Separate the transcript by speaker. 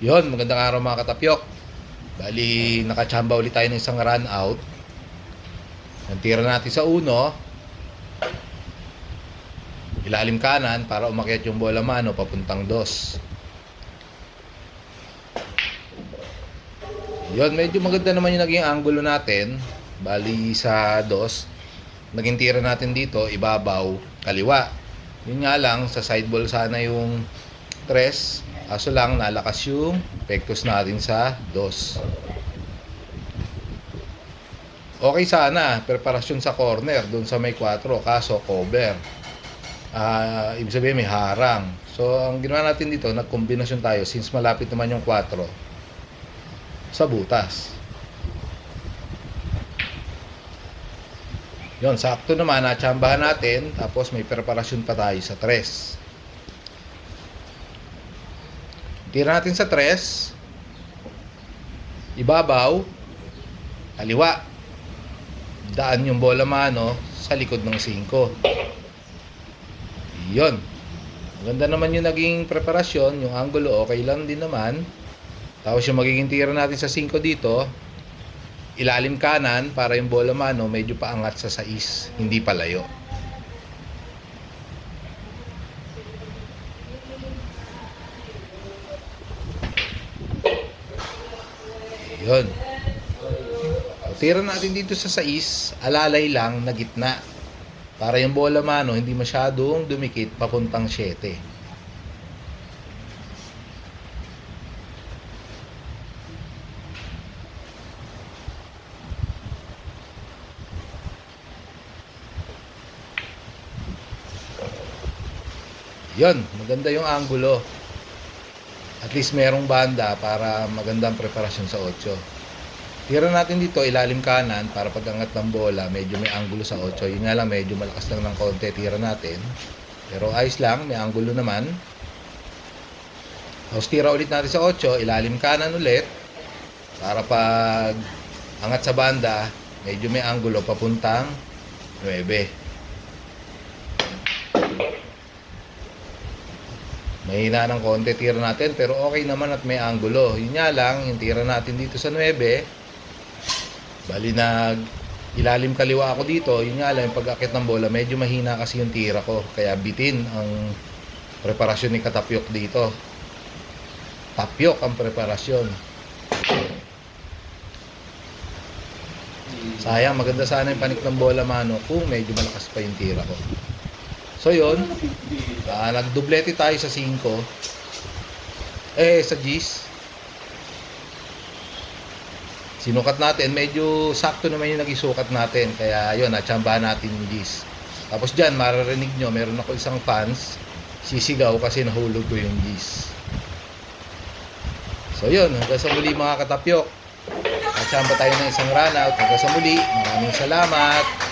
Speaker 1: Yon, magandang araw mga katapyok. Bali, nakachamba ulit tayo ng isang run out. Ang tira natin sa uno, ilalim kanan para umakyat yung bola mano papuntang dos. Yon, medyo maganda naman yung naging angulo natin. Bali sa dos, naging tira natin dito, ibabaw, kaliwa. Yun nga lang, sa side ball sana yung tres. Kaso lang, nalakas yung pektos natin sa dos. Okay sana, preparasyon sa corner, doon sa may 4, kaso cover. Ibig sabihin may harang. So, ang ginawa natin dito, nagkombinasyon tayo since malapit naman yung 4 sa butas. Yon, sakto naman, natsambahan natin, tapos may preparasyon pa tayo sa 3. Tira natin sa 3, ibabaw, kaliwa, daan yung bola mano sa likod ng 5. Yun, maganda naman yung naging preparasyon, yung angulo okay lang din naman. Tapos yung magiging tira natin sa 5 dito, ilalim kanan para yung bola mano medyo paangat sa 6, hindi palayo. Yun. Tira natin dito sa 6, alalay lang na gitna. Para yung bola mano hindi masyadong dumikit papuntang 7. Yun, maganda yung angulo. At least merong banda para magandang preparasyon sa 8. Tira natin dito, ilalim kanan para pag angat ng bola, medyo may angulo sa 8. Yun nga lang, medyo malakas lang ng konti tira natin. Pero ayos lang, may angulo naman. Tapos tira ulit natin sa 8, ilalim kanan ulit. Para pag angat sa banda, medyo may angulo papuntang 9. Mahina ng konti tira natin, pero okay naman at may angulo. Yun nga lang, yung tira natin dito sa 9, bali ilalim kaliwa ako dito. Yun nga lang, yung pag-akit ng bola, medyo mahina kasi yung tira ko. Kaya bitin ang preparasyon ni Katapyok dito. Tapyok ang preparasyon. Sayang, maganda sana yung panik ng bola mano kung medyo malakas pa yung tira ko. So yun, nagdublete tayo sa 5. Sa G's. Sinukat natin, medyo sakto naman yung nagisukat natin. Kaya yun, natsambahan natin yung G's. Tapos dyan, mararinig nyo, meron ako isang fans, sisigaw kasi nahulog ko yung G's. So yun, hanggang sa muli mga katapyok. Natsamba tayo ng isang run out. Hanggang sa muli, maraming salamat.